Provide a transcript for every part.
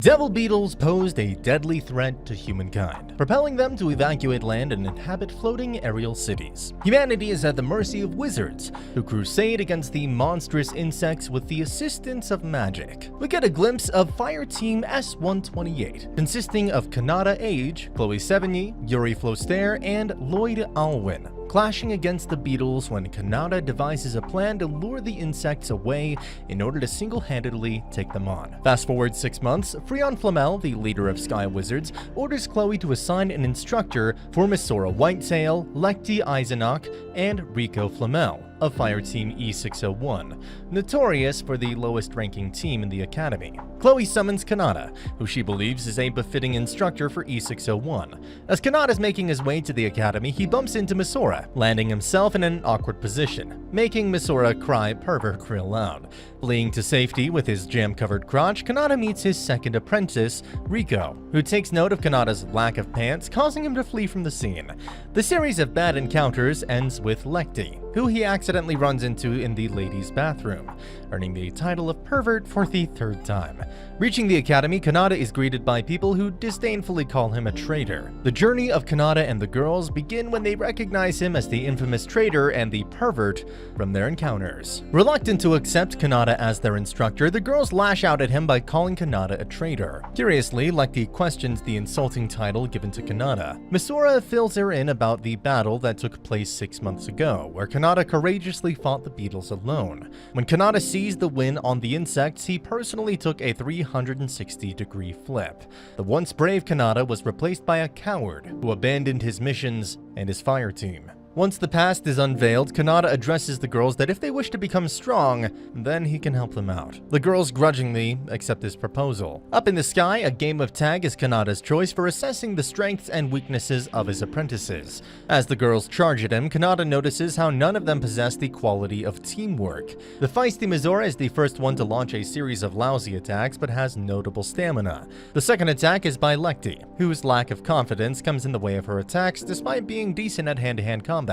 Devil beetles posed a deadly threat to humankind, propelling them to evacuate land and inhabit floating aerial cities. Humanity is at the mercy of wizards, who crusade against the monstrous insects with the assistance of magic. We get a glimpse of Fire Team S-128, consisting of Kanata Age, Chloe Sevigny, Yuri Floster, and Lloyd Alwyn, clashing against the beetles when Kanata devises a plan to lure the insects away in order to single-handedly take them on. Fast forward 6 months, Freon Flamel, the leader of Sky Wizards, orders Chloe to assign an instructor for Misora Whitetail, Lekti Eisenach, and Rico Flamel of Fire Team E601, notorious for the lowest-ranking team in the academy. Chloe summons Kanata, who she believes is a befitting instructor for E601. As Kanata's making his way to the academy, he bumps into Misora, landing himself in an awkward position, making Misora cry pervert real loud. Fleeing to safety with his jam-covered crotch, Kanata meets his second apprentice, Rico, who takes note of Kanata's lack of pants, causing him to flee from the scene. The series of bad encounters ends with Lekti, who he accidentally runs into in the ladies' bathroom, earning the title of pervert for the third time. Reaching the academy, Kanata is greeted by people who disdainfully call him a traitor. The journey of Kanata and the girls begin when they recognize him as the infamous traitor and the pervert from their encounters. Reluctant to accept Kanata as their instructor, the girls lash out at him by calling Kanata a traitor. Curiously, Lekti questions the insulting title given to Kanata. Misora fills her in about the battle that took place 6 months ago, where Kanata courageously fought the beetles alone. When Kanata seized the win on the insects, he personally took a 360-degree flip. The once brave Kanata was replaced by a coward who abandoned his missions and his fire team. Once the past is unveiled, Kanata addresses the girls that if they wish to become strong, then he can help them out. The girls grudgingly accept his proposal. Up in the sky, a game of tag is Kanata's choice for assessing the strengths and weaknesses of his apprentices. As the girls charge at him, Kanata notices how none of them possess the quality of teamwork. The feisty Misora is the first one to launch a series of lousy attacks but has notable stamina. The second attack is by Lekti, whose lack of confidence comes in the way of her attacks despite being decent at hand-to-hand combat.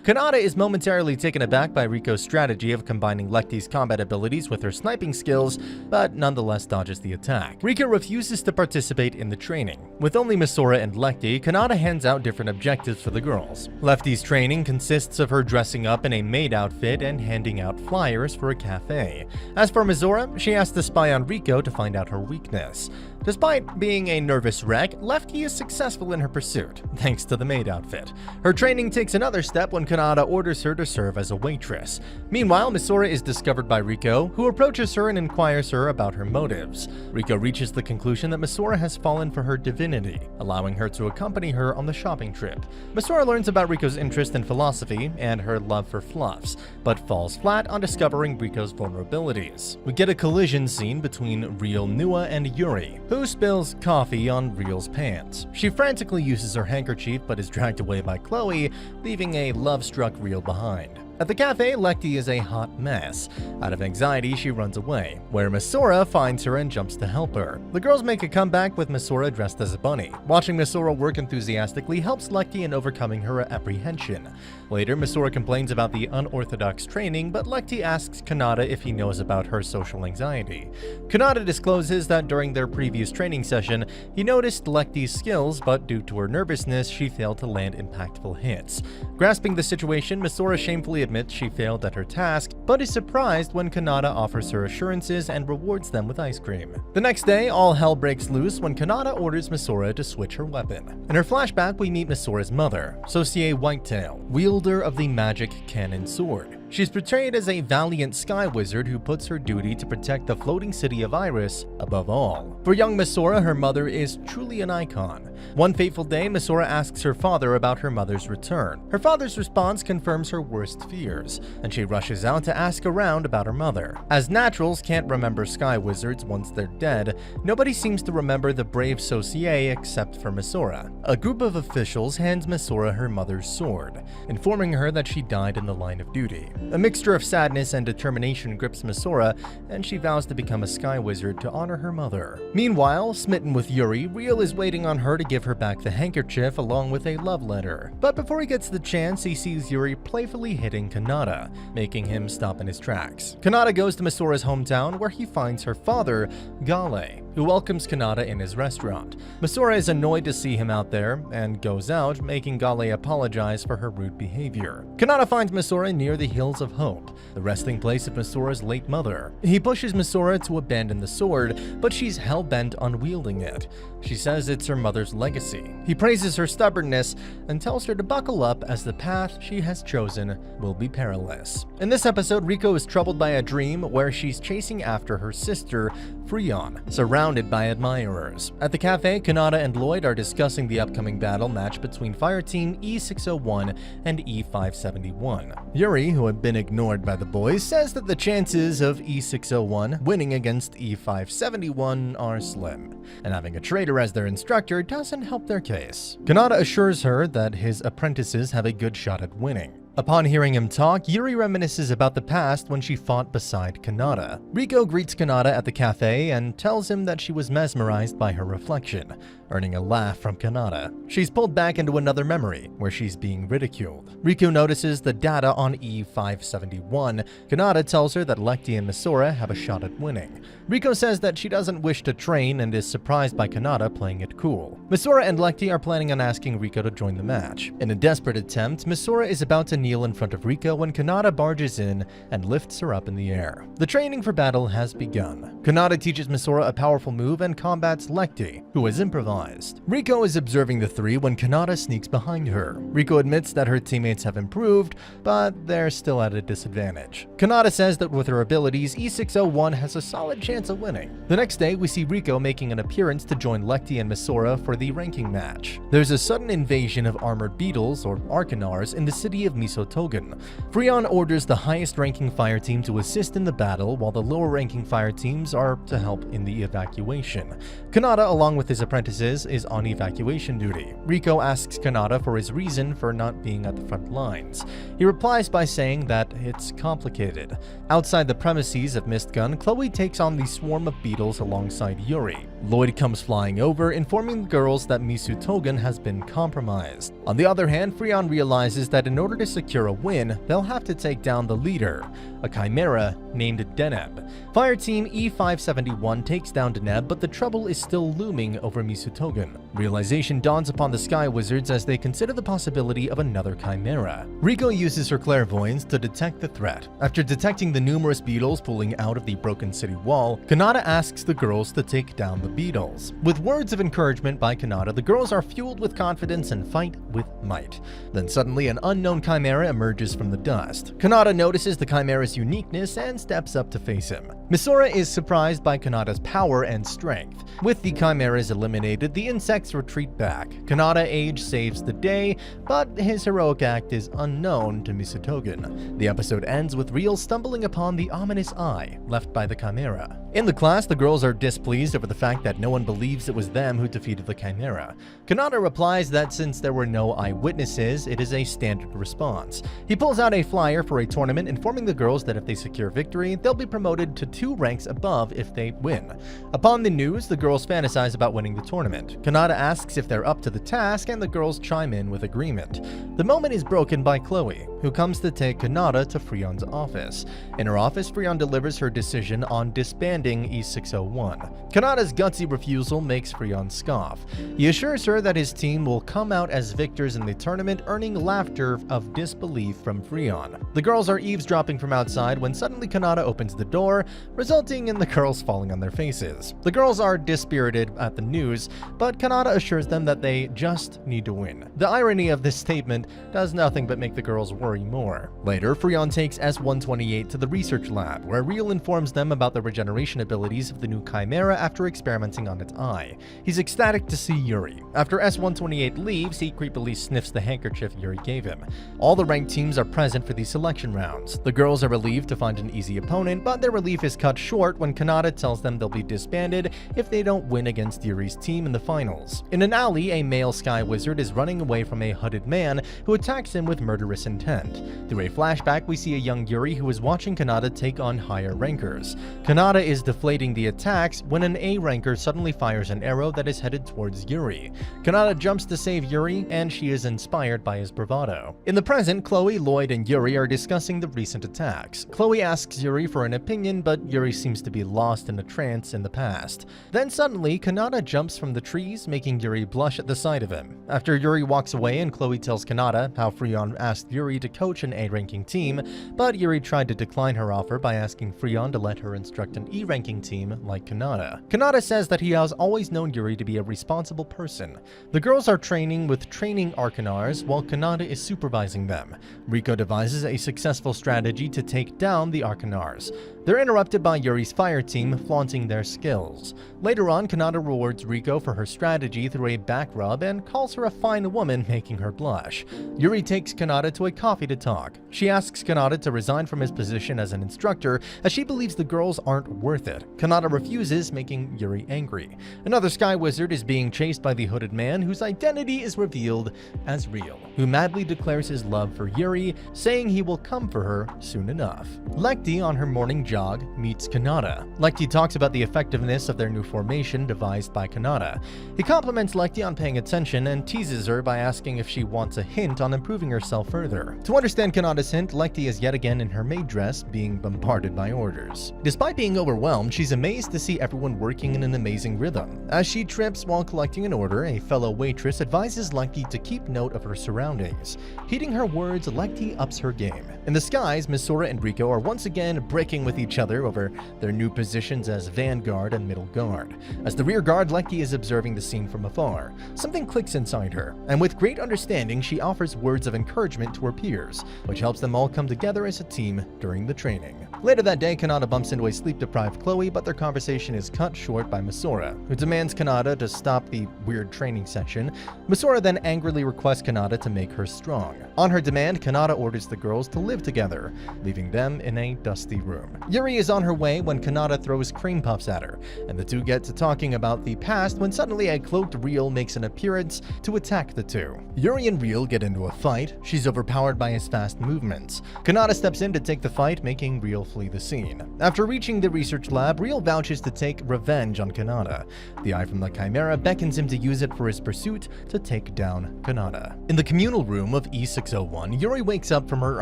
Kanata is momentarily taken aback by Rico's strategy of combining Lekti's combat abilities with her sniping skills, but nonetheless dodges the attack. Rico refuses to participate in the training. With only Misora and Lekti, Kanata hands out different objectives for the girls. Lefty's training consists of her dressing up in a maid outfit and handing out flyers for a cafe. As for Misora, she has to spy on Rico to find out her weakness. Despite being a nervous wreck, Lefty is successful in her pursuit, thanks to the maid outfit. Her training takes another step when Kanata orders her to serve as a waitress. Meanwhile, Misora is discovered by Rico, who approaches her and inquires her about her motives. Rico reaches the conclusion that Misora has fallen for her divinity, allowing her to accompany her on the shopping trip. Misora learns about Rico's interest in philosophy and her love for fluffs, but falls flat on discovering Rico's vulnerabilities. We get a collision scene between Real Nua and Yuri, who spills coffee on Real's pants. She frantically uses her handkerchief but is dragged away by Chloe, leaving a love-struck Real behind. At the cafe, Lekti is a hot mess. Out of anxiety, she runs away, where Misora finds her and jumps to help her. The girls make a comeback with Misora dressed as a bunny. Watching Misora work enthusiastically helps Lekti in overcoming her apprehension. Later, Misora complains about the unorthodox training, but Lekti asks Kanata if he knows about her social anxiety. Kanata discloses that during their previous training session, he noticed Lekti's skills, but due to her nervousness, she failed to land impactful hits. Grasping the situation, Misora shamefully admits she failed at her task, but is surprised when Kanata offers her assurances and rewards them with ice cream. The next day, all hell breaks loose when Kanata orders Misora to switch her weapon. In her flashback, we meet Misora's mother, Sosie Whitetail, wielder of the magic cannon sword. She's portrayed as a valiant sky wizard who puts her duty to protect the floating city of Iris above all. For young Misora, her mother is truly an icon. One fateful day, Misora asks her father about her mother's return. Her father's response confirms her worst fears, and she rushes out to ask around about her mother. As naturals can't remember sky wizards once they're dead, nobody seems to remember the brave Sosie except for Misora. A group of officials hands Misora her mother's sword, informing her that she died in the line of duty. A mixture of sadness and determination grips Misora, and she vows to become a sky wizard to honor her mother. Meanwhile, smitten with Yuri, Real is waiting on her to give her back the handkerchief along with a love letter. But before he gets the chance, he sees Yuri playfully hitting Kanata, making him stop in his tracks. Kanata goes to Misura's hometown where he finds her father, Gale, who welcomes Kanata in his restaurant. Misura is annoyed to see him out there and goes out, making Gale apologize for her rude behavior. Kanata finds Misura near the Hills of Hope, the resting place of Misura's late mother. He pushes Misura to abandon the sword, but she's hell-bent on wielding it. She says it's her mother's legacy. He praises her stubbornness and tells her to buckle up as the path she has chosen will be perilous. In this episode, Riko is troubled by a dream where she's chasing after her sister, Freon, surrounded by admirers. At the cafe, Kanata and Lloyd are discussing the upcoming battle match between Fireteam E601 and E571. Yuri, who had been ignored by the boys, says that the chances of E601 winning against E571 are slim, and having a traitor as their instructor doesn't help their case. Kanata assures her that his apprentices have a good shot at winning. Upon hearing him talk, Yuri reminisces about the past when she fought beside Kanata. Riko greets Kanata at the cafe and tells him that she was mesmerized by her reflection, earning a laugh from Kanata. She's pulled back into another memory, where she's being ridiculed. Riko notices the data on E571. Kanata tells her that Lecty and Misura have a shot at winning. Riko says that she doesn't wish to train and is surprised by Kanata playing it cool. Misura and Lecty are planning on asking Riko to join the match. In a desperate attempt, Misura is about to kneel in front of Riko when Kanata barges in and lifts her up in the air. The training for battle has begun. Kanata teaches Misura a powerful move and combats Lecty, who is improvised. Riko is observing the three when Kanata sneaks behind her. Riko admits that her teammates have improved, but they're still at a disadvantage. Kanata says that with her abilities, E601 has a solid chance of winning. The next day, we see Riko making an appearance to join Lecty and Misura for the ranking match. There's a sudden invasion of armored beetles, or Arcanars, in the city of Misotogen. Freon orders the highest-ranking fire team to assist in the battle, while the lower-ranking fire teams are to help in the evacuation. Kanata, along with his apprentices, is on evacuation duty. Riko asks Kanata for his reason for not being at the front lines. He replies by saying that it's complicated. Outside the premises of Mistgun, Chloe takes on the swarm of beetles alongside Yuri. Lloyd comes flying over, informing the girls that Misotogen has been compromised. On the other hand, Freon realizes that in order to secure a win, they'll have to take down the leader, a chimera named Deneb. Fireteam E571 takes down Deneb, but the trouble is still looming over Misotogen. Realization dawns upon the Sky Wizards as they consider the possibility of another chimera. Riko uses her clairvoyance to detect the threat. After detecting the numerous beetles pulling out of the broken city wall, Kanata asks the girls to take down the beetles. With words of encouragement by Kanata, the girls are fueled with confidence and fight with might. Then suddenly an unknown chimera emerges from the dust. Kanata notices the chimera's uniqueness and steps up to face him. Misura is surprised by Kanata's power and strength. With the chimeras eliminated, the insects retreat back. Kanata Age saves the day, but his heroic act is unknown to Misotogen. The episode ends with Real stumbling upon the ominous eye left by the chimera. In the class, the girls are displeased over the fact that no one believes it was them who defeated the chimera. Kanata replies that since there were no eyewitnesses, it is a standard response. He pulls out a flyer for a tournament, informing the girls that if they secure victory, they'll be promoted to 2 ranks above if they win. Upon the news, the girls fantasize about winning the tournament. Kanata asks if they're up to the task, and the girls chime in with agreement. The moment is broken by Chloe, who comes to take Kanata to Freon's office. In her office, Freon delivers her decision on disbanding E601. Kanata's gutsy refusal makes Freon scoff. He assures her that his team will come out as victors in the tournament, earning laughter of disbelief from Freon. The girls are eavesdropping from outside when suddenly Kanata opens the door, resulting in the girls falling on their faces. The girls are dispirited at the news, but Kanata assures them that they just need to win. The irony of this statement does nothing but make the girls worry more. Later, Freon takes S128 to the research lab, where Real informs them about the regeneration abilities of the new chimera after experimenting on its eye. He's ecstatic to see Yuri. After S128 leaves, he creepily sniffs the handkerchief Yuri gave him. All the ranked teams are present for these selection rounds. The girls are relieved to find an easy opponent, but their relief is cut short when Kanata tells them they'll be disbanded if they don't win against Yuri's team in the finals. In an alley, a male Sky Wizard is running away from a hooded man who attacks him with murderous intent. Through a flashback, we see a young Yuri who is watching Kanata take on higher rankers. Kanata is is deflating the attacks when an A-ranker suddenly fires an arrow that is headed towards Yuri. Kanata jumps to save Yuri, and she is inspired by his bravado. In the present, Chloe, Lloyd, and Yuri are discussing the recent attacks. Chloe asks Yuri for an opinion, but Yuri seems to be lost in a trance in the past. Then suddenly, Kanata jumps from the trees, making Yuri blush at the sight of him. After Yuri walks away and Chloe tells Kanata how Freon asked Yuri to coach an A-ranking team, but Yuri tried to decline her offer by asking Freon to let her instruct an E-ranking team like Kanata. Kanata says that he has always known Yuri to be a responsible person. The girls are training with training Arcanars while Kanata is supervising them. Riko devises a successful strategy to take down the Arcanars. They're interrupted by Yuri's fire team flaunting their skills. Later on, Kanata rewards Riko for her strategy through a back rub and calls her a fine woman, making her blush. Yuri takes Kanata to a coffee to talk. She asks Kanata to resign from his position as an instructor as she believes the girls aren't worth it. Kanata refuses, making Yuri angry. Another sky wizard is being chased by the hooded man whose identity is revealed as Real, who madly declares his love for Yuri, saying he will come for her soon enough. Lekti, on her morning jog, meets Kanata. Lekti talks about the effectiveness of their new formation devised by Kanata. He compliments Lekti on paying attention and teases her by asking if she wants a hint on improving herself further. To understand Kanata's hint, Lekti is yet again in her maid dress, being bombarded by orders. Despite being overwhelmed, she's amazed to see everyone working in an amazing rhythm. As she trips while collecting an order, a fellow waitress advises Lekti to keep note of her surroundings. Heeding her words, Lekti ups her game. In the skies, Misora and Riko are once again breaking with each other over their new positions as vanguard and middle guard. As the rear guard, Lekti is observing the scene from afar. Something clicks inside her, and with great understanding, she offers words of encouragement to her peers, which helps them all come together as a team during the training. Later that day, Kanata bumps into a sleep-deprived Chloe, but their conversation is cut short by Misora, who demands Kanata to stop the weird training session. Misora then angrily requests Kanata to make her strong. On her demand, Kanata orders the girls to live together, leaving them in a dusty room. Yuri is on her way when Kanata throws cream puffs at her, and the two get to talking about the past when suddenly a cloaked Real makes an appearance to attack the two. Yuri and Real get into a fight. She's overpowered by his fast movements. Kanata steps in to take the fight, making Real flee the scene. After reaching the research lab, Real vouches to take revenge on Kanata. The Eye from the Chimera beckons him to use it for his pursuit to take down Kanata. In the communal room of E601, Yuri wakes up from her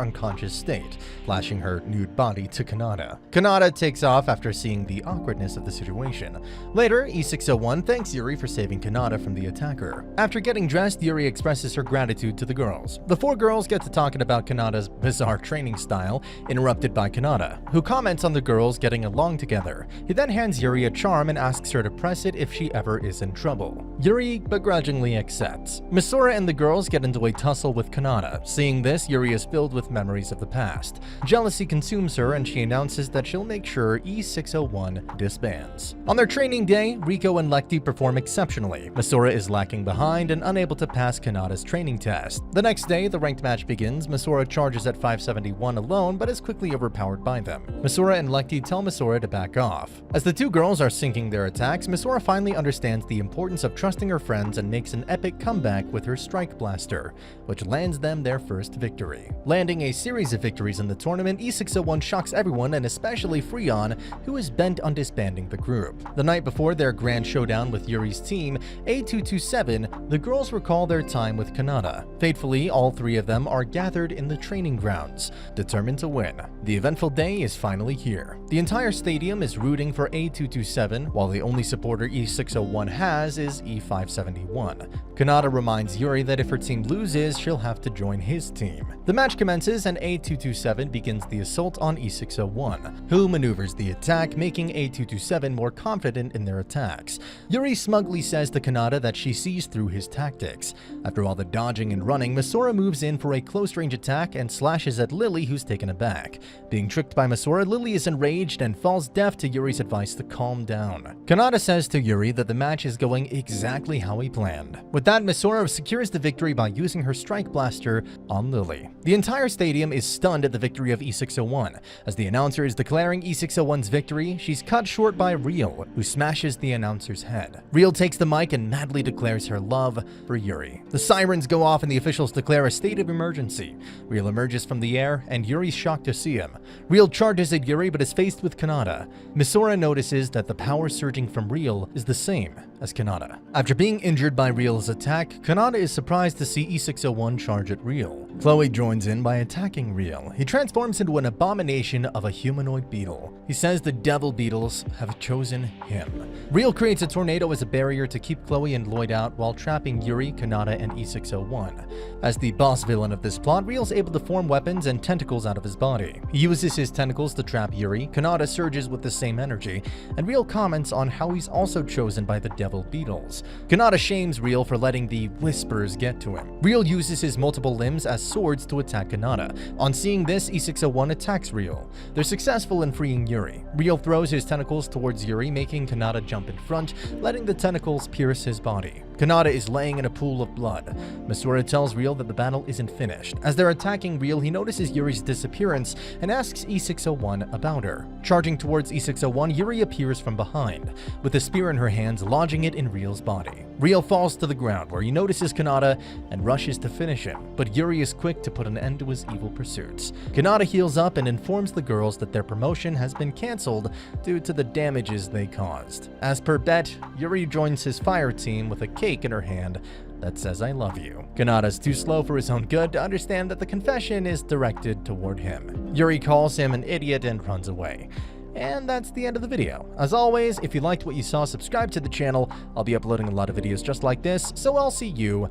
unconscious state, flashing her nude body to Kanata. Kanata takes off after seeing the awkwardness of the situation. Later, E601 thanks Yuri for saving Kanata from the attacker. After getting dressed, Yuri expresses her gratitude to the girls. The four girls get to talking about Kanata's bizarre training style, interrupted by Kanata, who comments on the girls getting along together. He then hands Yuri a charm and asks her to press it if she ever is in trouble. Yuri begrudgingly accepts. Misora and the girls get into a tussle with Kanata. Seeing this, Yuri is filled with memories of the past. Jealousy consumes her, and she announces that she'll make sure E601 disbands. On their training day, Riko and Lekti perform exceptionally. Misora is lacking behind and unable to pass Kanata's training test. The next day, the ranked match begins. Misora charges at 571 alone, but is quickly overpowered by them. Misora and Lekti tell Misora to back off. As the two girls are syncing their attacks, Misora finally understands the importance of trusting her friends and makes an epic comeback with her Strike Blaster, which lands them their first victory. Landing a series of victories in the tournament, E601 shocks everyone and especially Freon, who is bent on disbanding the group. The night before their grand showdown with Yuri's team, A227, the girls recall their time with Kanata. Fatefully, all three of them are gathered in the training grounds, determined to win. The eventful day is finally here. The entire stadium is rooting for A227, while the only supporter E601 has is E571. Kanata reminds Yuri that if her team loses, she'll have to join his team. The match commences and A227 begins the assault on E601, who maneuvers the attack, making A227 more confident in their attacks. Yuri smugly says to Kanata that she sees through his tactics. After all the dodging and running, Misora moves in for a close-range attack and slashes at Lily, who's taken aback. Being tricked by Misora, Lily is enraged and falls deaf to Yuri's advice to calm down. Kanata says to Yuri that the match is going exactly how he planned. With that, Misora secures the victory by using her Strike Blaster on Lily. The entire stadium is stunned at the victory of E601. As the announcer is declaring E601's victory, she's cut short by Real, who smashes the announcer's head. Real takes the mic and madly declares her love for Yuri. The sirens go off and the officials declare a state of emergency. Real emerges from the air, and Yuri's shocked to see him. Real charges at Yuri but is faced with Kanata. Misora notices that the power surging from Real is the same as Kanata. After being injured by Real's attack, Kanata is surprised to see E601 charge at Real. Chloe joins in by attacking Real. He transforms into an abomination of a humanoid beetle. He says the devil beetles have chosen him. Real creates a tornado as a barrier to keep Chloe and Lloyd out while trapping Yuri, Kanata, and E601. As the boss villain of this plot, Real's able to form weapons and tentacles out of his body. He uses his tentacles to trap Yuri, Kanata surges with the same energy, and Real comments on how he's also chosen by the devil beetles. Kanata shames Real for letting the whispers get to him. Real uses his multiple limbs as swords to attack Kanata. On seeing this, E601 attacks Real. They're successful in freeing Yuri. Real throws his tentacles towards Yuri, making Kanata jump in front, letting the tentacles pierce his body. Kanata is laying in a pool of blood. Misora tells Real that the battle isn't finished. As they're attacking Real, he notices Yuri's disappearance and asks E601 about her. Charging towards E601, Yuri appears from behind, with a spear in her hands, lodging it in Real's body. Real falls to the ground, where he notices Kanata and rushes to finish him, but Yuri is quick to put an end to his evil pursuits. Kanata heals up and informs the girls that their promotion has been cancelled due to the damages they caused. As per bet, Yuri joins his fire team with a cake in her hand that says "I love you." Kanata's too slow for his own good to understand that the confession is directed toward him. Yuri calls him an idiot and runs away. And that's the end of the video. As always, if you liked what you saw, subscribe to the channel. I'll be uploading a lot of videos just like this, so I'll see you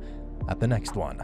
at the next one.